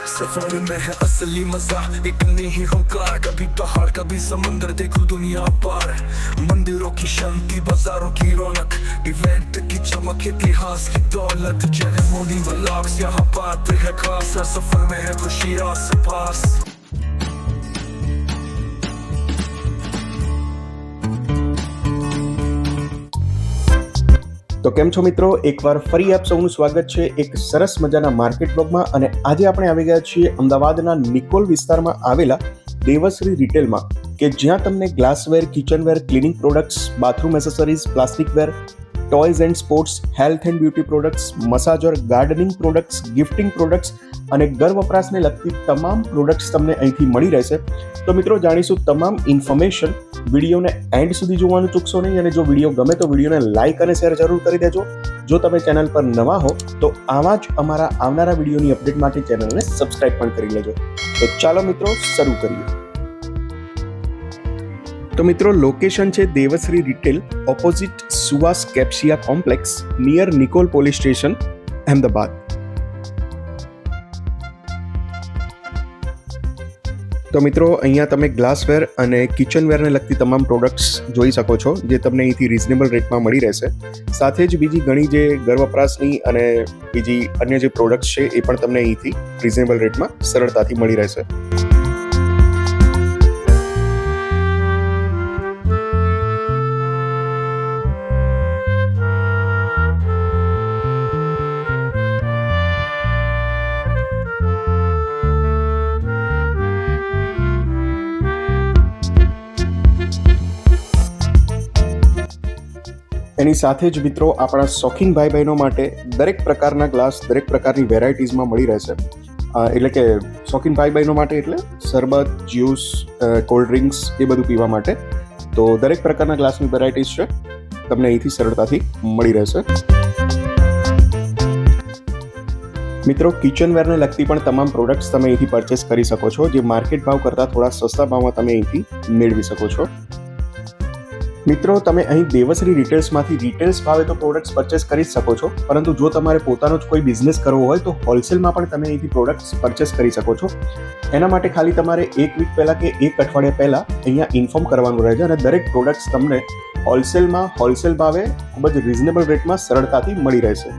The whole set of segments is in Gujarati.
सफर में है असली मजा, इतनी ही होकार, कभी पहाड़ कभी समुंदर, देखो दुनिया पार। मंदिरों की शांति, बाजारों की रौनक, इवेंट की चमक, इतिहास की दौलत, जेरेमोनी व्लॉग्स यहाँ पात्र है खास। हर सफर में है खुशी आस पास। તો કેમ છો મિત્રો, એકવાર ફરી આપ સૌનું સ્વાગત છે એક સરસ મજાના માર્કેટ બ્લોગમાં। અને આજે આપણે આવી ગયા છીએ અમદાવાદના નિકોલ વિસ્તારમાં આવેલા દેવશ્રી રિટેલમાં, કે જ્યાં તમને glassware, kitchenware, cleaning products, bathroom accessories, plasticware, toys and sports, health and beauty products, massager, gardening products, gifting products અને ઘર વપરાશને લગતી તમામ પ્રોડક્ટ્સ તમને અહીંથી મળી રહેશે। તો મિત્રો જાણીશું તમામ ઇન્ફોર્મેશન। વિડીયોને એન્ડ સુધી જોવાનું ચૂકશો નહીં, અને જો વિડીયો ગમે તો વિડીયોને લાઇક અને શેર જરૂર કરી દેજો। જો તમે ચેનલ પર નવા હો તો આવા જ અમારા આવનારા વિડીયોની અપડેટ માટે ચેનલને સબસ્ક્રાઇબ પણ કરી લેજો। તો ચાલો મિત્રો શરૂ કરીએ। તો મિત્રો લોકેશન છે Devshree retail, opposite Suvas Capsia complex, near Nikol police station, Ahmedabad. તો મિત્રો અહીંયા તમે ગ્લાસવેર અને કિચનવેરને લગતી તમામ પ્રોડક્ટ્સ જોઈ શકો છો, જે તમને અહીંથી રિઝનેબલ રેટમાં મળી રહેશે। સાથે જ બીજી ઘણી જે ઘર વપરાશની અને બીજી અન્ય જે પ્રોડક્ટ્સ છે એ પણ તમને અહીંથી રિઝનેબલ રેટમાં સરળતાથી મળી રહેશે। એની સાથે જ મિત્રો આપણા શોખીન ભાઈ બહેનો માટે દરેક પ્રકારના ગ્લાસ દરેક પ્રકારની વેરાયટીઝમાં મળી રહેશે। એટલે કે શોખીન ભાઈ બહેનો માટે એટલે શરબત, જ્યુસ, કોલ્ડ ડ્રિંક્સ એ બધું પીવા માટે। તો દરેક પ્રકારના ગ્લાસની વેરાયટીઝ છે તમને અહીંથી સરળતાથી મળી રહેશે। મિત્રો કિચનવેરને લગતી પણ તમામ પ્રોડક્ટ્સ તમે અહીંથી પરચેસ કરી શકો છો, જે માર્કેટ ભાવ કરતાં થોડા સસ્તા ભાવમાં તમે અહીંથી મેળવી શકો છો। મિત્રો તમે અહીં દેવશ્રી રિટેલ્સમાંથી રિટેલ્સ ભાવે તો પ્રોડક્ટ્સ પરચેસ કરી જ શકો છો, પરંતુ જો તમારે પોતાનો જ કોઈ બિઝનેસ કરવો હોય તો હોલસેલમાં પણ તમે અહીંથી પ્રોડક્ટ્સ પરચેસ કરી શકો છો। એના માટે ખાલી તમારે એક વીક પહેલાં કે એક અઠવાડિયા પહેલાં અહીંયા ઇન્ફોર્મ કરવાનું રહે છે, અને દરેક પ્રોડક્ટ્સ તમને હોલસેલમાં હોલસેલ ભાવે ખૂબ જ રિઝનેબલ રેટમાં સરળતાથી મળી રહેશે।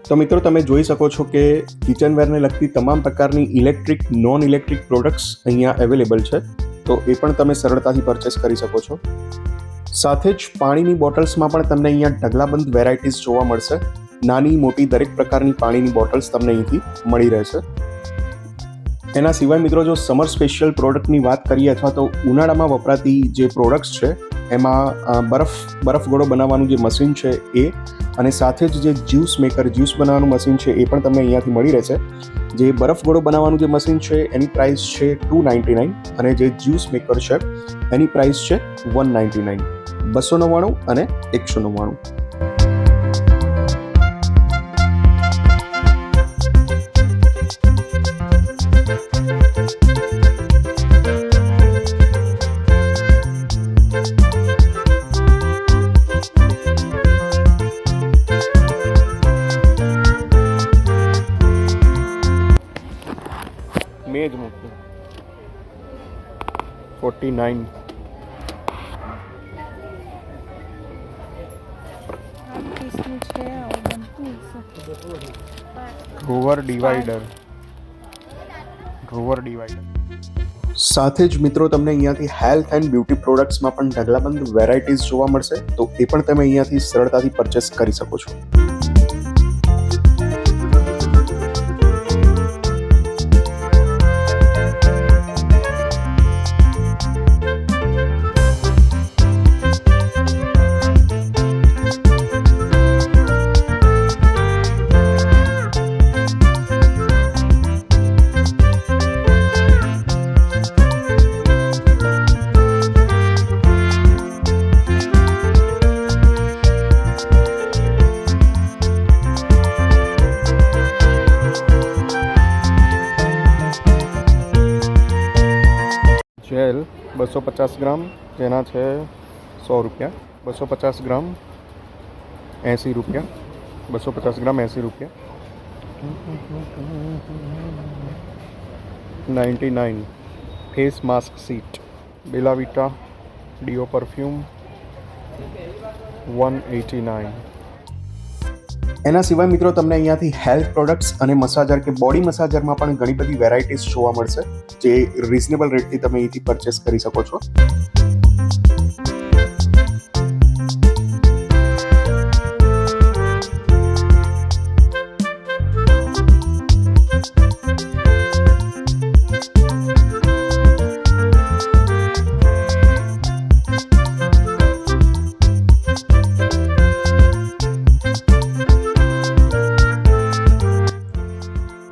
તો મિત્રો તમે જોઈ શકો છો કે કિચનવેરને લગતી તમામ પ્રકારની ઇલેક્ટ્રિક, નોન ઇલેક્ટ્રિક પ્રોડક્ટ્સ અહીંયા અવેલેબલ છે, તો એ પણ તમે સરળતાથી પરચેસ કરી શકો છો। સાથે જ પાણીની બોટલ્સમાં પણ તમને અહીંયા ઢગલાબંધ વેરાયટીઝ જોવા મળશે। નાની મોટી દરેક પ્રકારની પાણીની બોટલ્સ તમને અહીંથી મળી રહેશે। એના સિવાય મિત્રો જો સમર સ્પેશિયલ પ્રોડક્ટની વાત કરીએ અથવા તો ઉનાળામાં વપરાતી જે પ્રોડક્ટ્સ છે એમાં બરફ ગોળો બનાવવાનું જે મશીન છે એ, અને સાથે જ જે જ્યુસ મેકર, જ્યુસ બનાવવાનું મશીન છે એ પણ તમને અહીંયાથી મળી રહેશે। જે બરફ ગોળો બનાવવાનું જે મશીન છે એની પ્રાઇસ છે 299, અને જે જ્યુસ મેકર છે એની પ્રાઇસ છે 199, 299 અને 199। મેજ મૂકું 49। Drawer divider. સાથે જ મિત્રો તમને અહીંયાથી હેલ્થ એન્ડ બ્યુટી પ્રોડક્ટ્સમાં પણ ઢગલાબંધ વેરાયટીઝ જોવા મળશે, તો એ પણ તમે અહીંયાથી સરળતાથી પરચેસ કરી શકો છો। જેલ 250 ગ્રામ, જેના છે 100 રૂપિયા. 250 ગ્રામ 80 રૂપિયા. 250 ગ્રામ 80 રૂપિયા. 99 face mask sheet, Bella Vita deo perfume 189. એના સિવાય મિત્રો તમને અહીંયાથી હેલ્થ પ્રોડક્ટ્સ અને મસાજર કે બોડી મસાજરમાં પણ ઘણી બધી વેરાયટીઝ જોવા મળશે, જે રિઝનેબલ રેટથી તમે અહીંથી પરચેસ કરી શકો છો.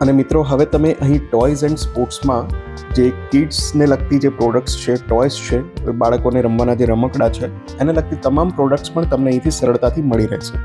અને મિત્રો હવે તમે અહીં ટોયઝ એન્ડ સ્પોર્ટ્સમાં જે કિડ્સને લગતી જે પ્રોડક્ટ્સ છે, ટોયસ છે, બાળકોને રમવાના જે રમકડા છે, એને લગતી તમામ પ્રોડક્ટ્સ પણ તમને અહીંથી સરળતાથી મળી રહેશે.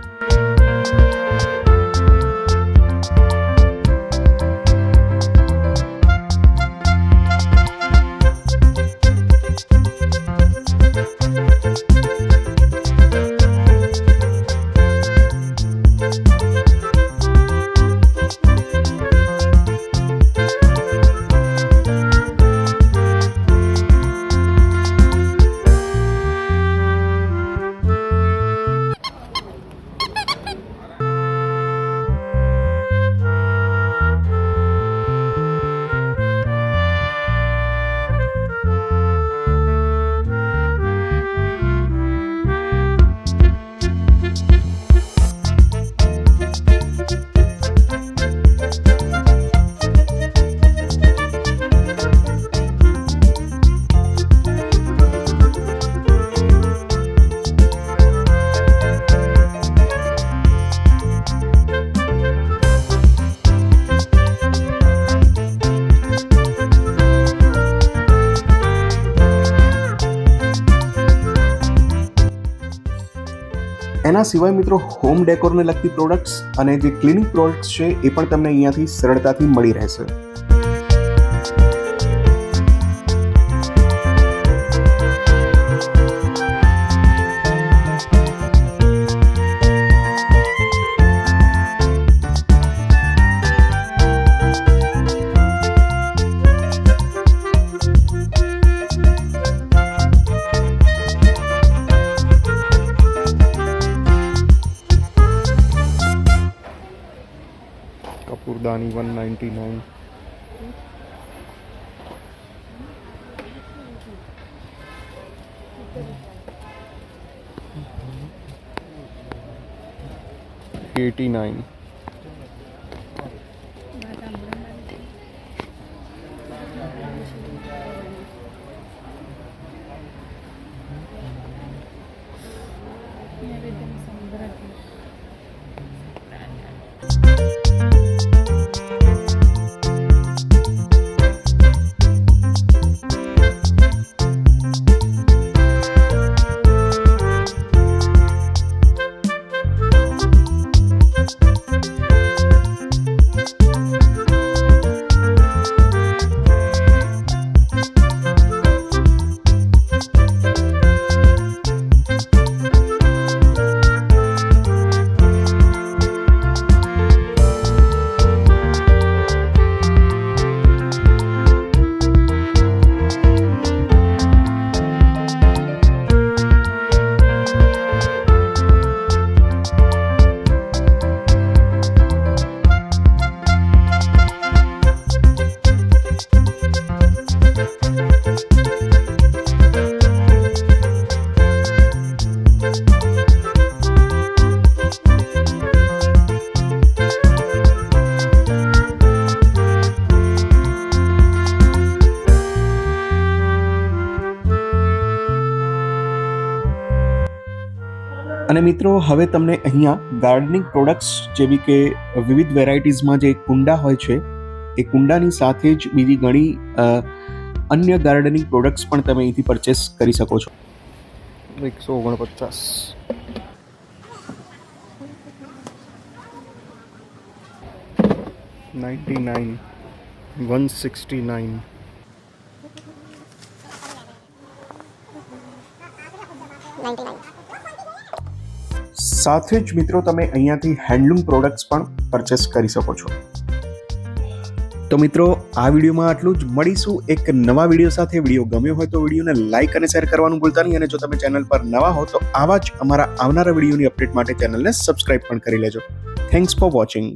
એના સિવાય મિત્રો હોમ ડેકોરને લગતી પ્રોડક્ટ્સ અને જે ક્લિનિંગ પ્રોડક્ટ્સ છે એ પણ તમને અહીંયાથી સરળતાથી મળી રહેશે. કપૂરદાની 199. $89. અને મિત્રો હવે તમને અહીંયા ગાર્ડનિંગ પ્રોડક્ટ્સ જેવી કે વિવિધ વેરાયટીઝમાં જે કુંડા હોય છે એ કુંડાની સાથે જ બીજી ઘણી અન્ય ગાર્ડનિંગ પ્રોડક્ટ્સ પણ તમે અહીંથી પરચેસ કરી શકો છો. 149. $99. $169. સાથે જ મિત્રો તમે અહીંયાથી હેન્ડલૂમ પ્રોડક્ટ્સ પણ પરચેસ કરી શકો છો. તો મિત્રો આ વિડીયોમાં આટલું જ. મળીશું એક નવા વિડીયો સાથે. વિડીયો ગમ્યો હોય તો વિડીયોને લાઇક અને શેર કરવાનું ભૂલતા નહીં, અને જો તમે ચેનલ પર નવા હો તો આવા જ અમારા આવનારા વિડીયોની અપડેટ માટે ચેનલને સબસ્ક્રાઇબ પણ કરી લેજો. Thanks for watching.